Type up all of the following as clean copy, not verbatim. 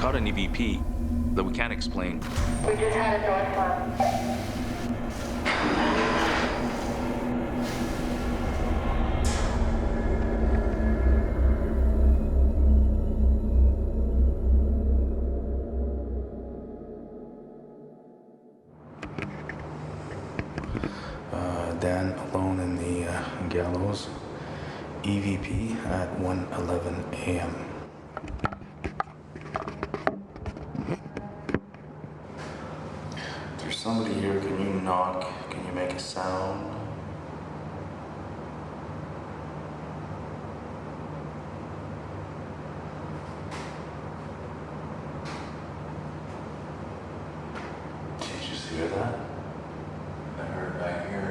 caught an EVP that we can't explain. We just had a door slam. Dan alone in the gallows. EVP at 1:11 a.m. There's somebody here. Can you knock? Can you make a sound? Did you just hear that? I hear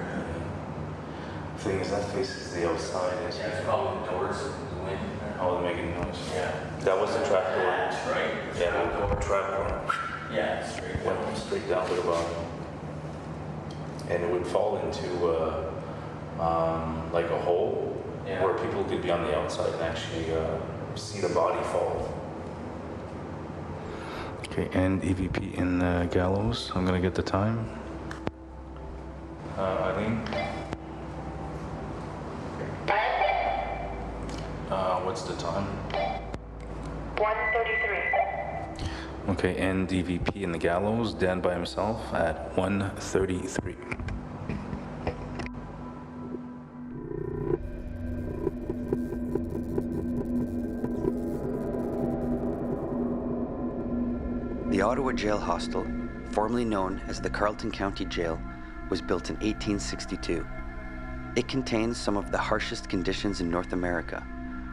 the thing is that faces the outside. Yeah, it's probably the doors. Oh, they're making noise. Yeah. That was the trap door. That's right. Yeah, trap door. Yeah, straight down. Went straight down to the bottom. And it would fall into like a hole where people could be on the outside and actually see the body fall. Okay, and EVP in the gallows. I'm gonna get the time. Eileen? What's the time? 1:33. Okay, and DVP in the gallows, Dan by himself at 1:33. The Ottawa Jail Hostel, formerly known as the Carleton County Jail, was built in 1862. It contains some of the harshest conditions in North America.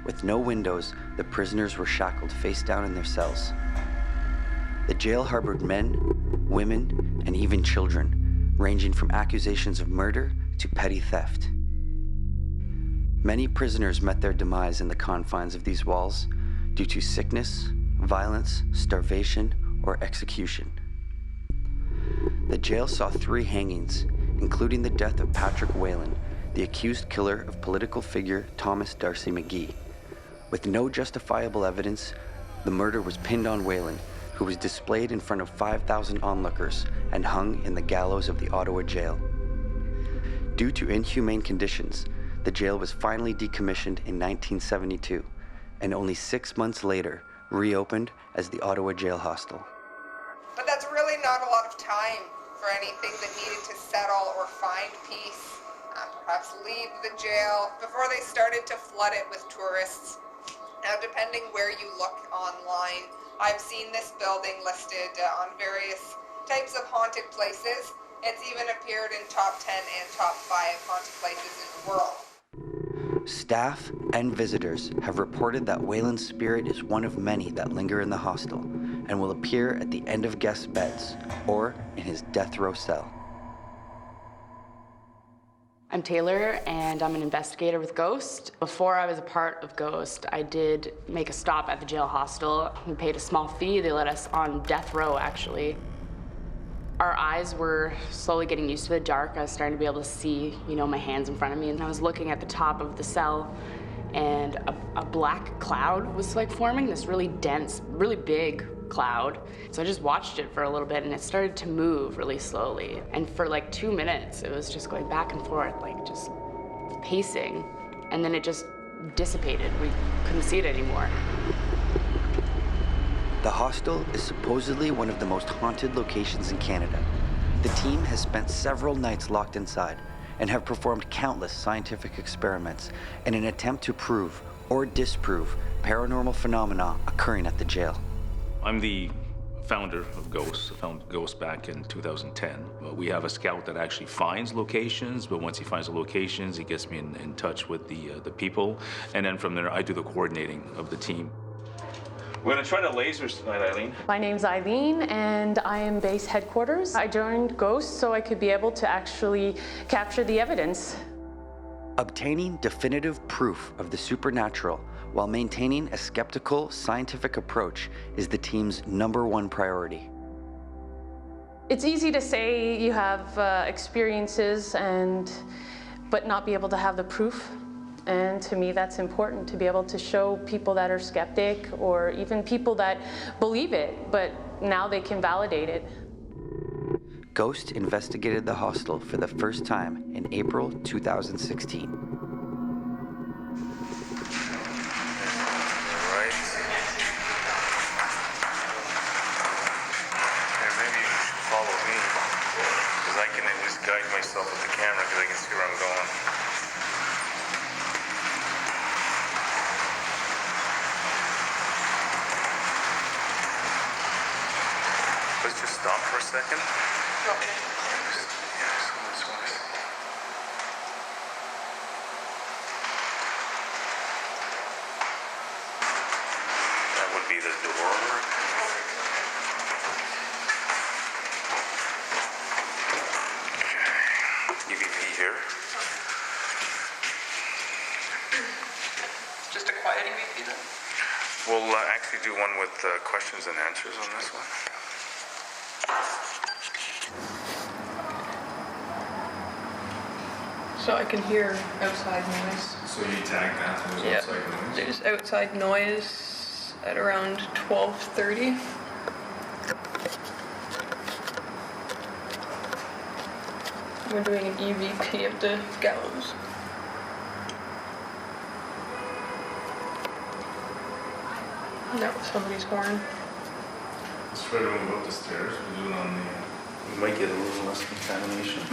With no windows, the prisoners were shackled face down in their cells. The jail harbored men, women, and even children, ranging from accusations of murder to petty theft. Many prisoners met their demise in the confines of these walls due to sickness, violence, starvation, or execution. The jail saw 3 hangings, including the death of Patrick Whelan, the accused killer of political figure Thomas D'Arcy McGee. With no justifiable evidence, the murder was pinned on Whelan, who was displayed in front of 5,000 onlookers and hung in the gallows of the Ottawa Jail. Due to inhumane conditions, the jail was finally decommissioned in 1972, and only 6 months later, reopened as the Ottawa Jail Hostel. But that's really not a lot of time for anything that needed to settle or find peace, perhaps leave the jail before they started to flood it with tourists. Now, depending where you look online, I've seen this building listed on various types of haunted places. It's even appeared in top 10 and top 5 haunted places in the world. Staff and visitors have reported that Whelan's spirit is one of many that linger in the hostel and will appear at the end of guest beds or in his death row cell. I'm Taylor, and I'm an investigator with GHOST. Before I was a part of GHOST, I did make a stop at the jail hostel. We paid a small fee. They let us on death row, actually. Our eyes were slowly getting used to the dark. I was starting to be able to see, my hands in front of me, and I was looking at the top of the cell, and a black cloud was forming, this really dense, really big cloud. So I just watched it for a little bit, and it started to move really slowly. And for 2 minutes, it was just going back and forth, just pacing. And then it just dissipated. We couldn't see it anymore. The hostel is supposedly one of the most haunted locations in Canada. The team has spent several nights locked inside and have performed countless scientific experiments in an attempt to prove or disprove paranormal phenomena occurring at the jail. I'm the founder of GHOST. I founded GHOST back in 2010. We have a scout that actually finds locations, but once he finds the locations, he gets me in touch with the people, and then from there, I do the coordinating of the team. We're gonna try the lasers tonight, Eileen. My name's Eileen, and I am base headquarters. I joined GHOST so I could be able to actually capture the evidence. Obtaining definitive proof of the supernatural while maintaining a skeptical, scientific approach is the team's #1 priority. It's easy to say you have experiences but not be able to have the proof. And to me, that's important, to be able to show people that are skeptic or even people that believe it, but now they can validate it. Ghost investigated the hostel for the first time in April 2016. Guide myself with the camera because I can see where I'm going. Let's just stop for a second. That would be the door. EVP here. Just a quiet EVP then? We'll actually do one with questions and answers on this one. So I can hear outside noise. So you tag that to the outside noise? There's outside noise at around 12:30. We're doing an EVP of the gallows. That was somebody's horn. Let's try to move up the stairs. We'll do it on the... We might get a little less contamination.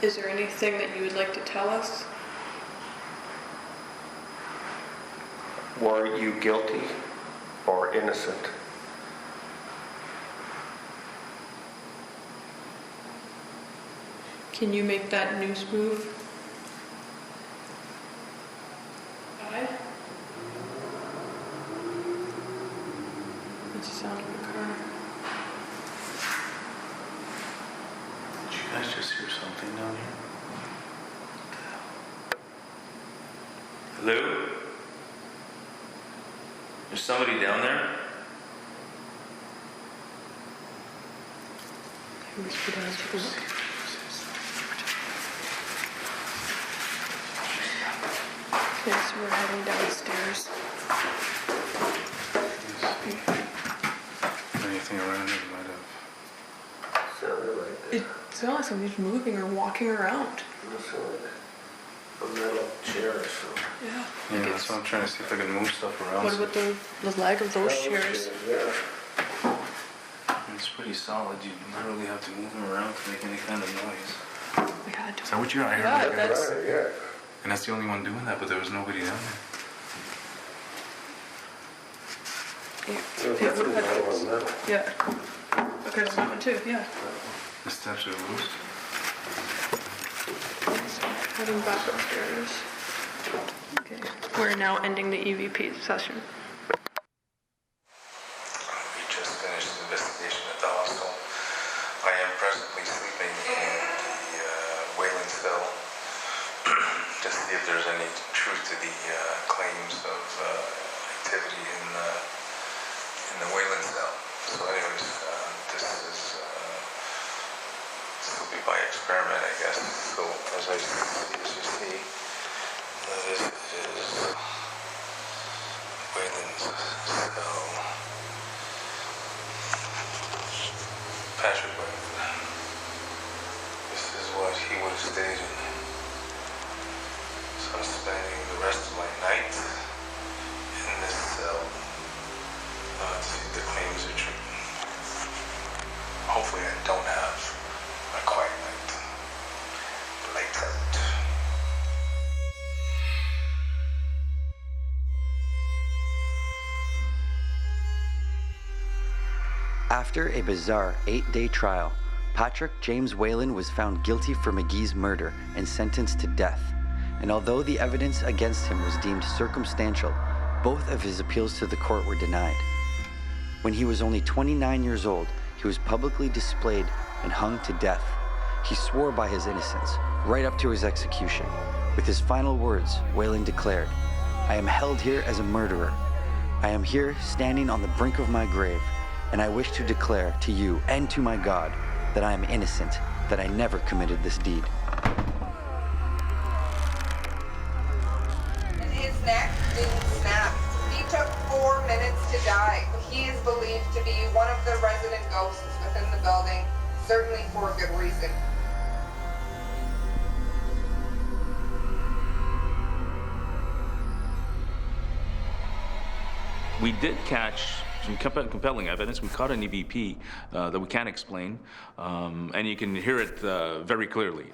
Is there anything that you would like to tell us? Were you guilty or innocent? Can you make that noose move? Aye. That's the sound of a car. Did you guys just hear something down here? Hello? There's somebody down there? Whisper down to the look. Okay, so we're heading downstairs. Anything around it might have... Sounded like It sounds like somebody's moving or walking around. it sounded like a metal chair or something. Yeah. Yeah, that's what I'm trying to see if I can move stuff around. What about the leg of those chairs? Yeah. It's pretty solid. You don't really have to move them around to make any kind of noise. We had to. Is that what you're... I heard Yeah, that. that's... Right, yeah. And that's the only one doing that, but there was nobody down there. There's definitely metal on metal. Yeah. Okay, there's that one too, yeah. The steps are loose. Heading back upstairs. Okay. We're now ending the EVP session. We just finished the investigation at the hostel. I am presently sleeping in the whaling cell to see if there's any truth to the claims of activity in the whaling cell. So anyways, this will be by experiment, I guess. So as you see, this is Whalen's cell. Patrick Whalen. This is what he would have stated. So I'm spending the rest of my night in this cell to see if the claims are true. Hopefully I don't have a quiet night. Lights out. After a bizarre 8-day trial, Patrick James Whalen was found guilty for McGee's murder and sentenced to death. And although the evidence against him was deemed circumstantial, both of his appeals to the court were denied. When he was only 29 years old, he was publicly displayed and hung to death. He swore by his innocence, right up to his execution. With his final words, Whalen declared, "I am held here as a murderer. I am here standing on the brink of my grave, and I wish to declare to you and to my God that I am innocent, that I never committed this deed." neck didn't snap. He took 4 minutes to die. He is believed to be one of the resident ghosts within the building, certainly for a good reason. We did catch some compelling evidence. We caught an EVP that we can't explain, and you can hear it very clearly.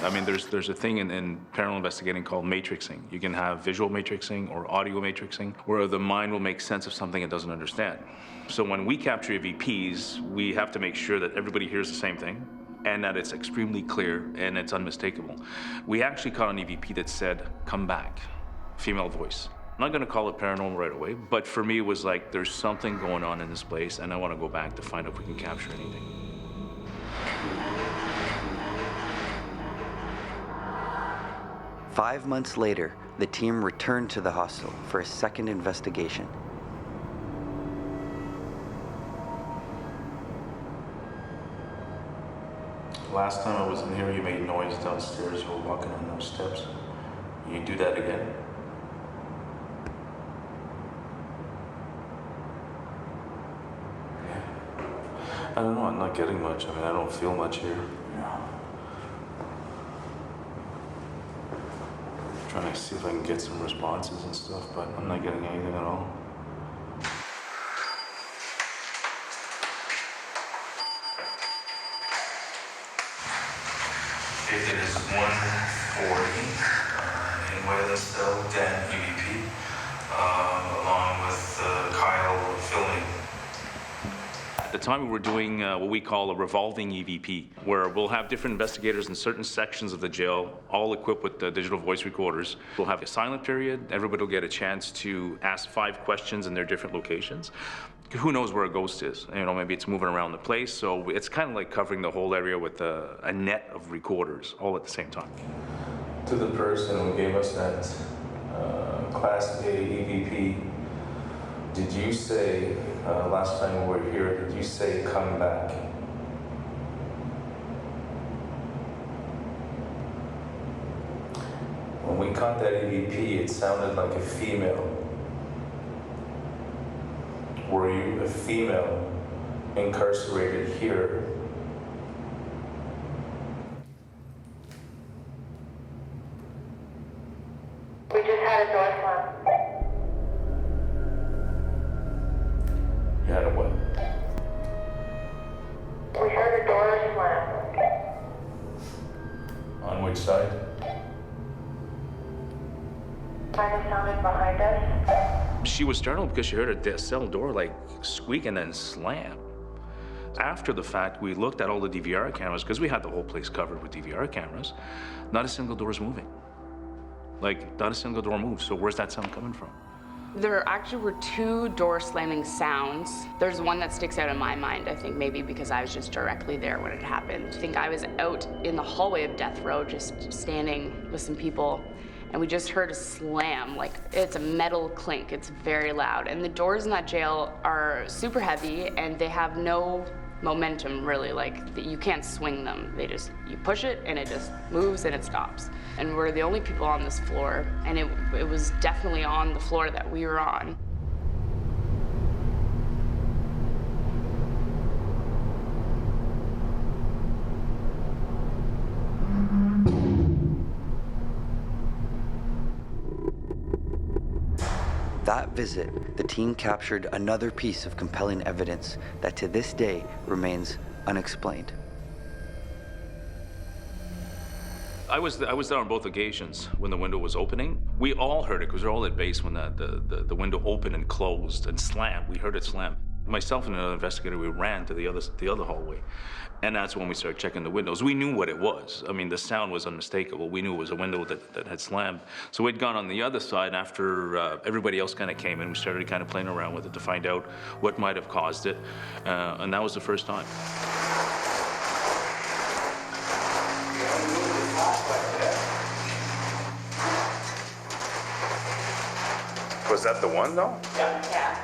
I mean, there's a thing in paranormal investigating called matrixing. You can have visual matrixing or audio matrixing, where the mind will make sense of something it doesn't understand. So when we capture EVPs, we have to make sure that everybody hears the same thing and that it's extremely clear and it's unmistakable. We actually caught an EVP that said, "Come back," female voice. I'm not gonna call it paranormal right away, but for me it was like, there's something going on in this place and I wanna go back to find out if we can capture anything. Five months later, the team returned to the hostel for a second investigation. Last time I was in here, you made noise downstairs. You were walking on those steps. You do that again? Yeah. I don't know. I'm not getting much. I mean, I don't feel much here. Yeah. Trying to see if I can get some responses and stuff, but I'm not getting anything at all. It is 1:40 in Waylandville, Dan EVP, along with Kyle filming. At the time, we were doing what we call a revolving EVP, where we'll have different investigators in certain sections of the jail, all equipped with digital voice recorders. We'll have a silent period. Everybody will get a chance to ask 5 questions in their different locations. Who knows where a ghost is? You know, maybe it's moving around the place, so it's kind of like covering the whole area with a net of recorders, all at the same time. To the person who gave us that Class A EVP, did you say, last time we were here, did you say come back? When we caught that EVP, it sounded like a female. Were you a female incarcerated here? We just had a door slam. You had a what? We heard a door slam. On which side? Kind of sounded behind us. She was startled because she heard a cell door like squeak and then slam. After the fact, we looked at all the DVR cameras because we had the whole place covered with DVR cameras. Not a single door is moving. Like, not a single door moves. So where's that sound coming from? There actually were 2 door slamming sounds. There's one that sticks out in my mind, I think maybe because I was just directly there when it happened. I think I was out in the hallway of Death Row just standing with some people, and we just heard a slam, like it's a metal clink, it's very loud. And the doors in that jail are super heavy and they have no momentum really, like you can't swing them. They just, you push it and it just moves and it stops. And we're the only people on this floor, and it was definitely on the floor that we were on. That visit, the team captured another piece of compelling evidence that to this day remains unexplained. I was there on both occasions when the window was opening. We all heard it because we're all at base when the window opened and closed and slammed. We heard it slam. Myself and another investigator, we ran to the other hallway. And that's when we started checking the windows. We knew what it was. I mean, the sound was unmistakable. We knew it was a window that had slammed. So we'd gone on the other side after everybody else kind of came in. We started kind of playing around with it to find out what might have caused it. And that was the first time. Was that the one though? Yeah.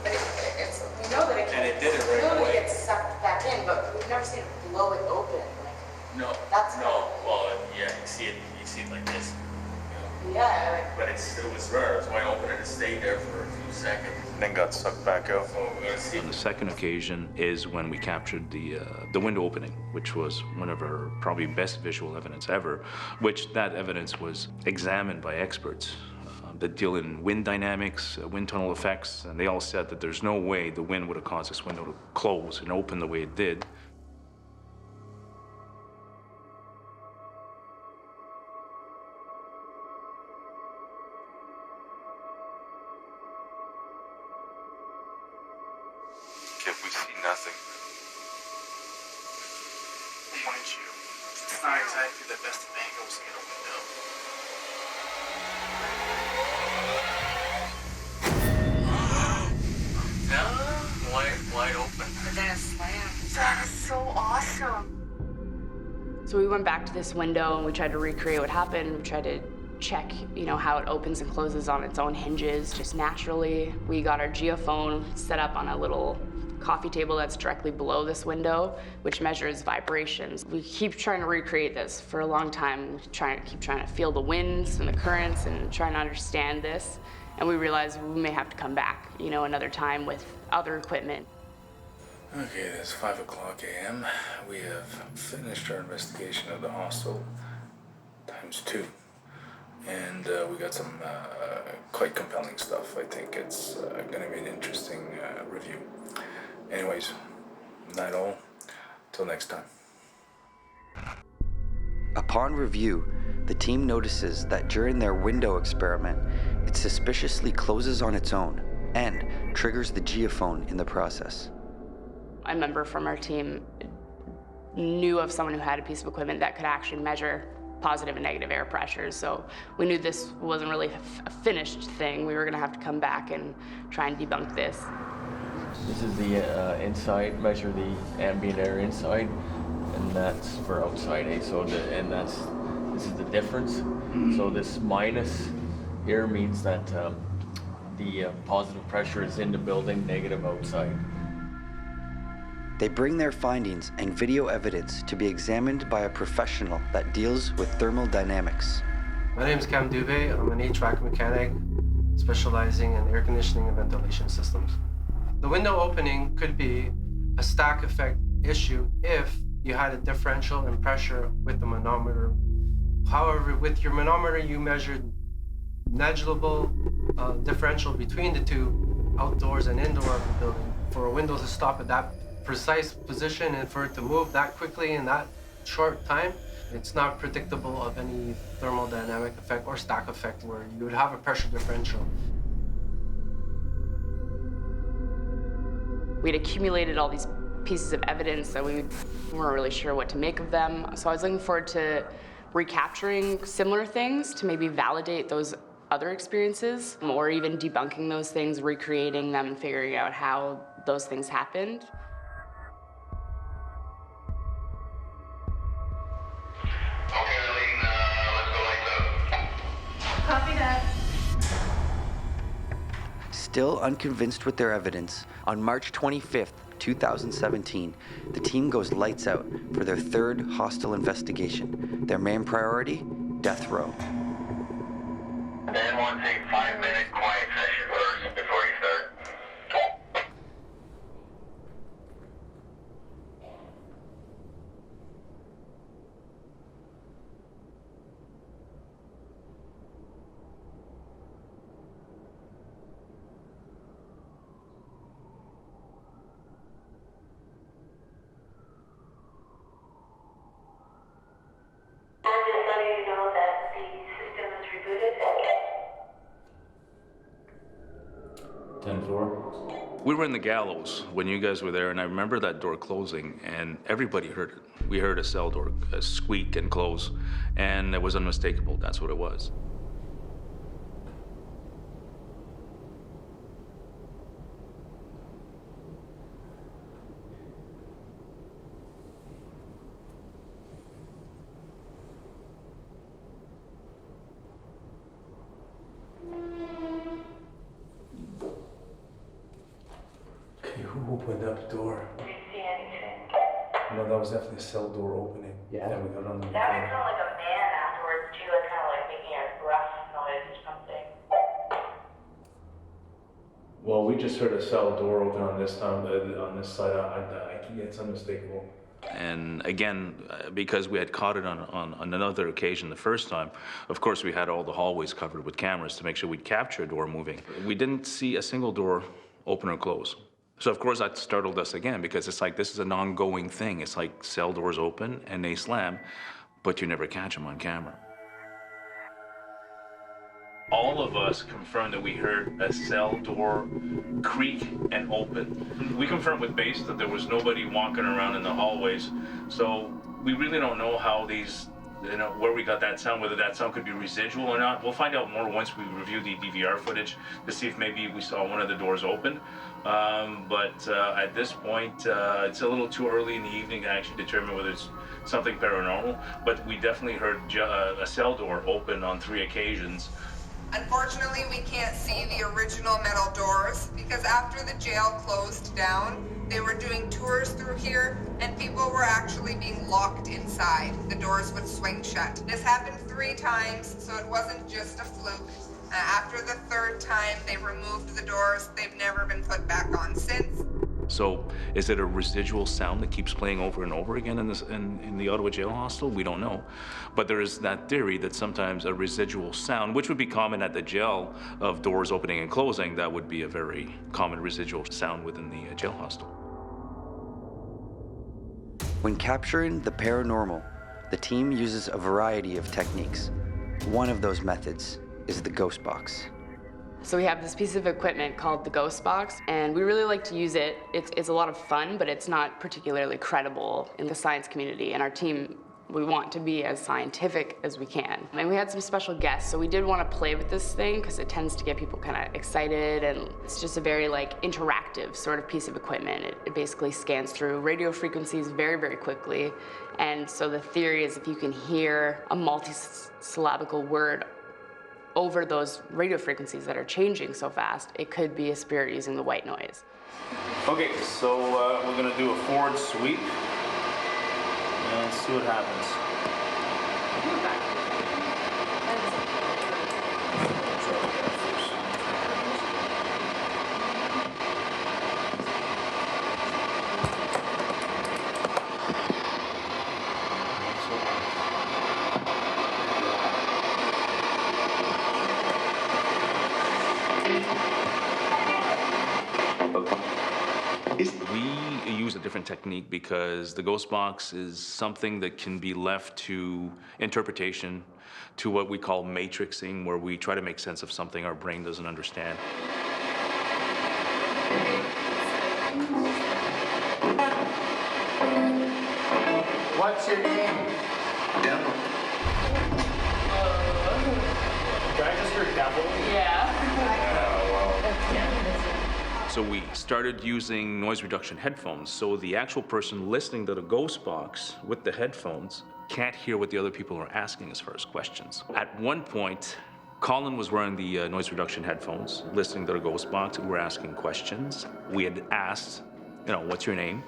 But it's, we know that it can, And it did it we right know that away. it gets sucked back in, but we've never seen it blow it open. No, That's no, well, yeah, you see it like this. Yeah, like, But it was rare, it was wide open and it stayed there for a few seconds. And then got sucked back out. So we're gonna see. On the second occasion is when we captured the window opening, which was one of our probably best visual evidence ever, which that evidence was examined by experts that deal in wind dynamics, wind tunnel effects, and they all said that there's no way the wind would have caused this window to close and open the way it did. If we see nothing, Mind you, it's not exactly the best of angles to get a window. Yeah, wide open. But then it slammed. That is so awesome. so we went back to this window and we tried to recreate what happened. We tried to check, how it opens and closes on its own hinges, just naturally. We got our geophone set up on a little coffee table that's directly below this window, which measures vibrations. We keep trying to recreate this for a long time, keep trying to feel the winds and the currents and trying to understand this. And we realized we may have to come back, another time with other equipment. Okay, it's 5 o'clock a.m. We have finished our investigation of the hostel ×2. And we got some quite compelling stuff. I think it's going to be an interesting review. Anyways, night all. Till next time. Upon review, the team notices that during their window experiment, it suspiciously closes on its own and triggers the geophone in the process. A member from our team knew of someone who had a piece of equipment that could actually measure positive and negative air pressures, so we knew this wasn't really a finished thing. We were going to have to come back and try and debunk this. This is the inside, measure the ambient air inside, and that's for outside, eh? So this is the difference. So this minus here means that the positive pressure is in the building, negative outside. They bring their findings and video evidence to be examined by a professional that deals with thermal dynamics. My name is Cam Dubé. I'm an HVAC mechanic specializing in air conditioning and ventilation systems. The window opening could be a stack effect issue if you had a differential in pressure with the manometer. However, with your manometer, you measured negligible differential between the two, outdoors and indoor of the building. For a window to stop at that precise position and for it to move that quickly in that short time, it's not predictable of any thermodynamic effect or stack effect where you would have a pressure differential. We'd accumulated all these pieces of evidence that we weren't really sure what to make of them. So I was looking forward to recapturing similar things to maybe validate those other experiences, or even debunking those things, recreating them, and figuring out how those things happened. Copy that. Still unconvinced with their evidence, on March 25th, 2017, the team goes lights out for their third hostile investigation. Their main priority, death row. Then we'll take 5-minute quiet session first before you start. I'm just letting you know that the system is rebooted. 10-4. We were in the gallows when you guys were there, and I remember that door closing, and everybody heard it. We heard a cell door squeak and close, and it was unmistakable. That's what it was. up the door. Did you see anything? No, that was definitely a cell door opening. Yeah. That we got on the That was kind of like a man afterwards too, like kind of like making a rough noise or something. Well, we just heard a cell door open on this time, on this side. It's unmistakable. And again, because we had caught it on another occasion the first time, of course we had all the hallways covered with cameras to make sure we'd capture a door moving. We didn't see a single door open or close. So of course that startled us again, because it's like this is an ongoing thing. It's like cell doors open and they slam, but you never catch them on camera. All of us confirmed that we heard a cell door creak and open. We confirmed with base that there was nobody walking around in the hallways, so we really don't know how these, where we got that sound, whether that sound could be residual or not. We'll find out more once we review the DVR footage to see if maybe we saw one of the doors open. But at this point, it's a little too early in the evening to actually determine whether it's something paranormal, but we definitely heard a cell door open on 3 occasions. Unfortunately, we can't see the original metal doors because after the jail closed down, they were doing tours through here and people were actually being locked inside. The doors would swing shut. This happened 3 times, so it wasn't just a fluke. After the 3rd time, they removed the doors. They've never been put back on since. So is it a residual sound that keeps playing over and over again in the Ottawa Jail Hostel? We don't know. But there is that theory that sometimes a residual sound, which would be common at the jail of doors opening and closing, that would be a very common residual sound within the jail hostel. When capturing the paranormal, the team uses a variety of techniques. One of those methods is the ghost box. So we have this piece of equipment called the ghost box, and we really like to use it. It's a lot of fun, but it's not particularly credible in the science community. And our team, we want to be as scientific as we can. And we had some special guests, so we did want to play with this thing because it tends to get people kind of excited, and it's just a very interactive sort of piece of equipment. It basically scans through radio frequencies very, very quickly. And so the theory is if you can hear a multi-syllabical word over those radio frequencies that are changing so fast, it could be a spirit using the white noise. Okay, so we're gonna do a forward sweep and see what happens. We use a different technique because the ghost box is something that can be left to interpretation, to what we call matrixing, where we try to make sense of something our brain doesn't understand. What's your name? Deveau. Did I just hear Deveau? Yeah. So we started using noise reduction headphones, so the actual person listening to the ghost box with the headphones can't hear what the other people are asking as far as questions. At one point, Colin was wearing the noise reduction headphones, listening to the ghost box, and we're asking questions. We had asked, what's your name?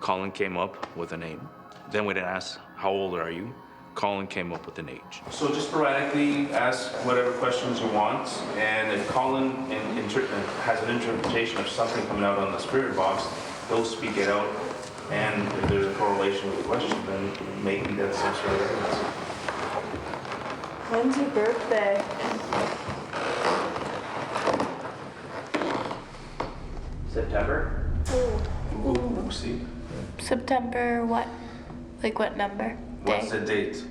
Colin came up with a name. Then we had asked, how old are you? Colin came up with an age. So just sporadically ask whatever questions you want, and if Colin has an interpretation of something coming out on the spirit box, he'll speak it out, and if there's a correlation with the question, then maybe that's some sort of evidence. When's your birthday? September? Ooh, see? September what? Like what number? What's the date?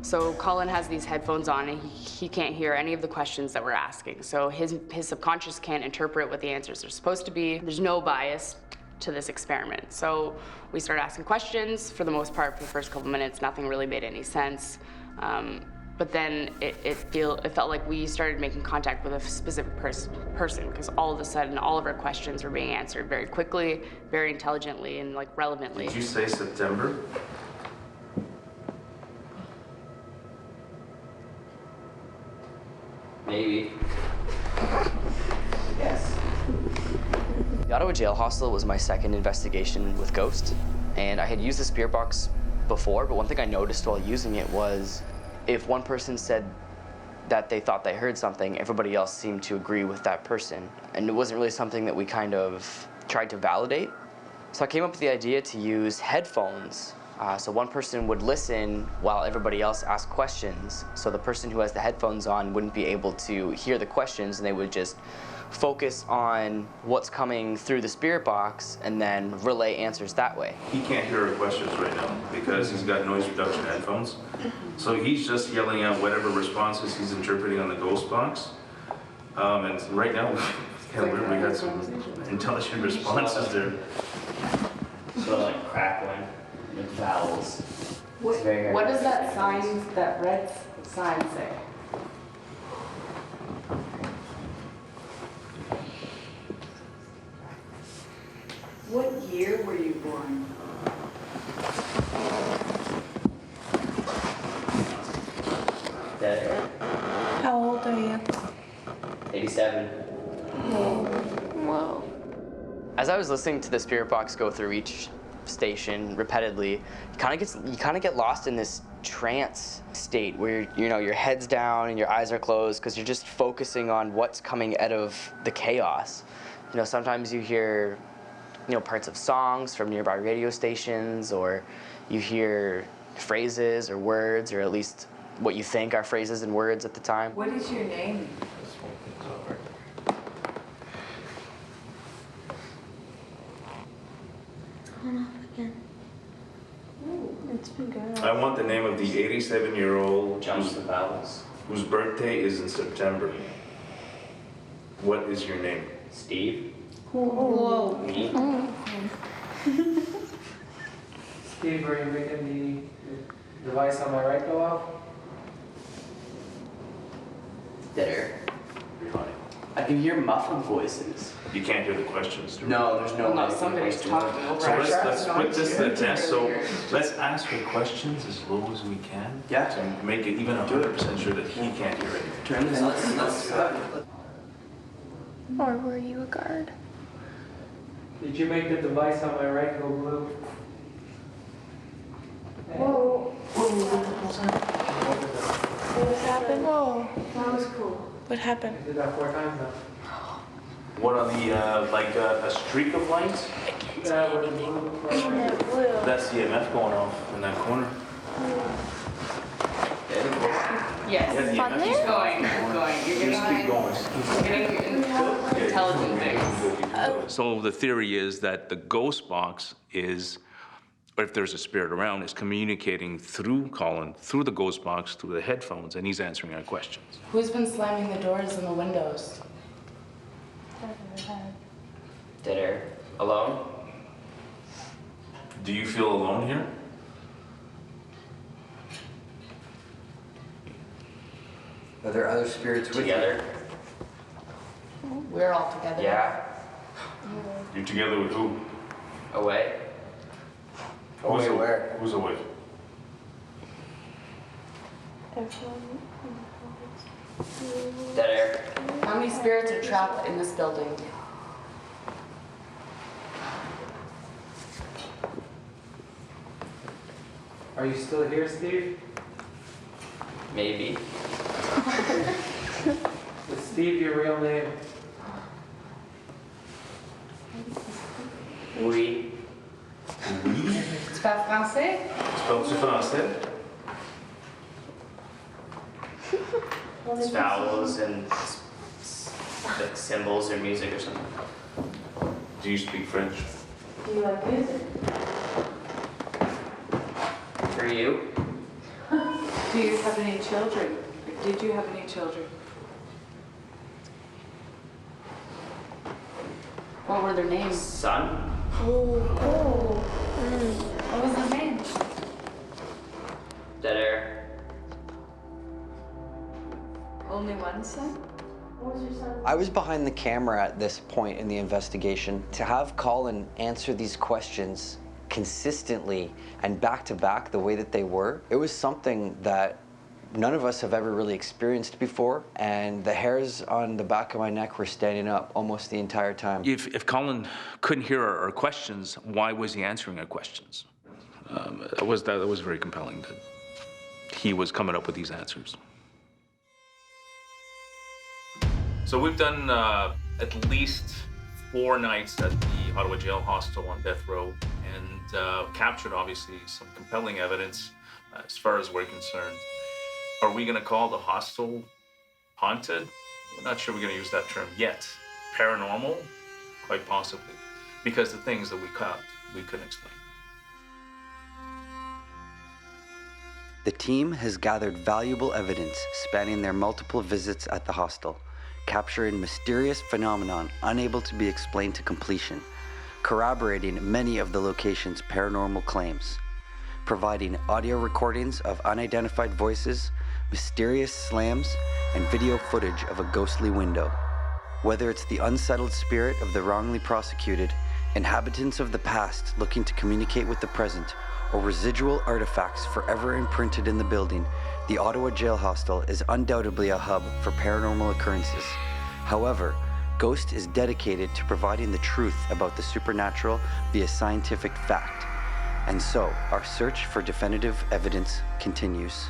So Colin has these headphones on and he can't hear any of the questions that we're asking. So his subconscious can't interpret what the answers are supposed to be. There's no bias to this experiment. So we started asking questions. For the most part, for the first couple minutes, nothing really made any sense. But then it felt like we started making contact with a specific person, because all of a sudden, all of our questions were being answered very quickly, very intelligently, and relevantly. Did you say September? Maybe. Yes. The Ottawa Jail Hostel was my second investigation with Ghost, and I had used the spirit box before, but one thing I noticed while using it was if one person said that they thought they heard something, everybody else seemed to agree with that person. And it wasn't really something that we kind of tried to validate. So I came up with the idea to use headphones. So one person would listen while everybody else asked questions. So the person who has the headphones on wouldn't be able to hear the questions, and they would just focus on what's coming through the spirit box and then relay answers that way. He can't hear our questions right now because he's got noise reduction headphones. So he's just yelling out whatever responses he's interpreting on the ghost box. And right now, we got some intelligent responses there. So like crackling with vowels. What does that sign, that red sign say? What year were you born? How old are you? 87. Whoa. As I was listening to the spirit box go through each station repeatedly, you kind of get lost in this trance state where your head's down and your eyes are closed because you're just focusing on what's coming out of the chaos. Sometimes you hear parts of songs from nearby radio stations, or you hear phrases or words, or at least what you think are phrases and words at the time. What is your name? On off again. It's been good. I want the name of the 87-year-old Jumps the vowels. whose birthday is in September. What is your name? Steve. Whoa. Me. Steve, are you making the device on my right go off? There. I can hear muffled voices. You can't hear the questions. No, there's no. No, somebody's talking over So us. let's put this to the test. So let's ask her questions as low as we can. Yeah. To make it even 100% sure that he can't hear anything. Turn this. Let's. Or were you a guard? Did you make the device on my right go blue? Whoa. What happened? Whoa. That was cool. What happened? I did that 4 times now. What on the a streak of lights? That was blue. That's the EMF going off in that corner. Yes. Yeah, the Fun EMF is there? Going. You're Just keep going. getting intelligent things. So the theory is that the ghost box is, or if there's a spirit around, is communicating through Colin, through the ghost box, through the headphones, and he's answering our questions. Who's been slamming the doors and the windows? Dead air. Alone? Do you feel alone here? Are there other spirits with Together? We're all together. Yeah. You're together with who? Away? Away where? Who's away? Dead air. How many spirits are trapped in this building? Are you still here, Steve? Maybe. Is Steve your real name? Oui. Tu parles français? Parles-tu français? It's vowels and like symbols or music or something. Do you speak French? Do you like music? For you? Do you have any children? Did you have any children? What were their names? Son? What was his name? Dead air. Only one son? What was your son? I was behind the camera at this point in the investigation. To have Colin answer these questions consistently and back to back the way that they were, it was something that none of us have ever really experienced before, and the hairs on the back of my neck were standing up almost the entire time. If Colin couldn't hear our questions, why was he answering our questions? That was very compelling that he was coming up with these answers. So we've done at least 4 nights at the Ottawa Jail Hostel on death row, and captured obviously some compelling evidence as far as we're concerned. Are we going to call the hostel haunted? We're not sure we're going to use that term yet. Paranormal? Quite possibly, because the things that we caught, we couldn't explain. The team has gathered valuable evidence spanning their multiple visits at the hostel, capturing mysterious phenomenon unable to be explained to completion, corroborating many of the location's paranormal claims, providing audio recordings of unidentified voices, mysterious slams, and video footage of a ghostly window. Whether it's the unsettled spirit of the wrongly prosecuted, inhabitants of the past looking to communicate with the present, or residual artifacts forever imprinted in the building, the Ottawa Jail Hostel is undoubtedly a hub for paranormal occurrences. However, GHOST is dedicated to providing the truth about the supernatural via scientific fact. And so, our search for definitive evidence continues.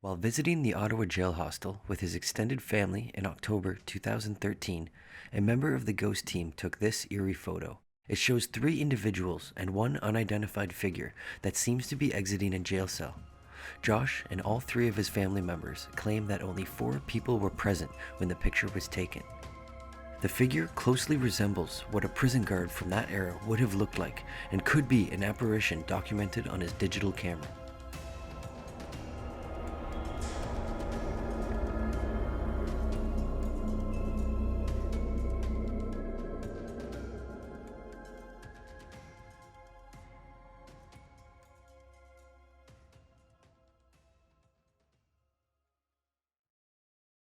While visiting the Ottawa Jail Hostel with his extended family in October 2013, a member of the GHOST team took this eerie photo. It shows 3 individuals and 1 unidentified figure that seems to be exiting a jail cell. Josh and all 3 of his family members claim that only 4 people were present when the picture was taken. The figure closely resembles what a prison guard from that era would have looked like and could be an apparition documented on his digital camera.